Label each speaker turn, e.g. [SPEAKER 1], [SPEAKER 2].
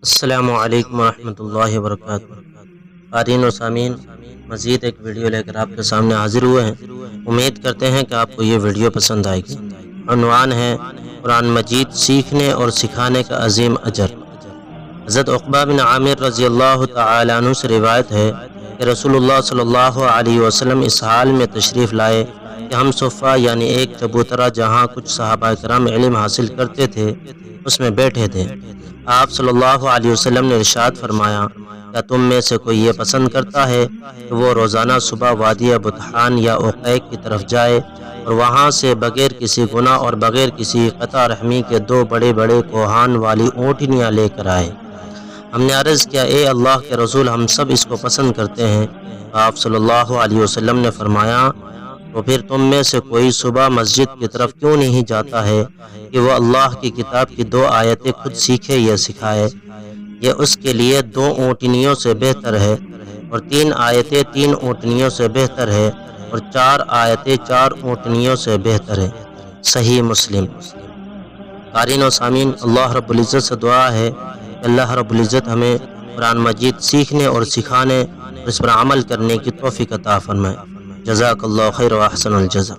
[SPEAKER 1] السلام علیکم ورحمۃ اللہ وبرکاتہ۔ قارئین و سامعین، مزید ایک ویڈیو لے کر آپ کے سامنے حاضر ہوئے ہیں۔ امید کرتے ہیں کہ آپ کو یہ ویڈیو پسند آئے گی۔ عنوان ہے قرآن مجید سیکھنے اور سکھانے کا عظیم اجر۔ حضرت عقبہ بن عامر رضی اللہ تعالی عنہ سے روایت ہے کہ رسول اللہ صلی اللہ علیہ وسلم اس حال میں تشریف لائے کہ ہم صفہ یعنی ایک چبوترا جہاں کچھ صحابہ کرام علم حاصل کرتے تھے اس میں بیٹھے تھے۔ آپ صلی اللہ علیہ وسلم نے ارشاد فرمایا، کیا تم میں سے کوئی یہ پسند کرتا ہے کہ وہ روزانہ صبح وادی بطحان یا عقیق کی طرف جائے اور وہاں سے بغیر کسی گناہ اور بغیر کسی قطع رحمی کے 2 بڑے بڑے کوہان والی اونٹنیاں لے کر آئے؟ ہم نے عرض کیا، اے اللہ کے رسول، ہم سب اس کو پسند کرتے ہیں۔ آپ صلی اللہ علیہ وسلم نے فرمایا، تو پھر تم میں سے کوئی صبح مسجد کی طرف کیوں نہیں جاتا ہے کہ وہ اللہ کی کتاب کی 2 آیتیں خود سیکھے یا سکھائے؟ یہ اس کے لیے 2 اونٹنیوں سے بہتر ہے، اور 3 آیتیں 3 اونٹنیوں سے بہتر ہے، اور 4 آیتیں 4 اونٹنیوں سے بہتر ہے۔ صحیح مسلم۔ قارئین و سامعین، اللہ رب العزت سے دعا ہے کہ اللہ رب العزت ہمیں قرآن مجید سیکھنے اور سکھانے اور اس پر عمل کرنے کی توفیق عطا فرمائے۔ جزاک اللہ خیر و احسن الجزا۔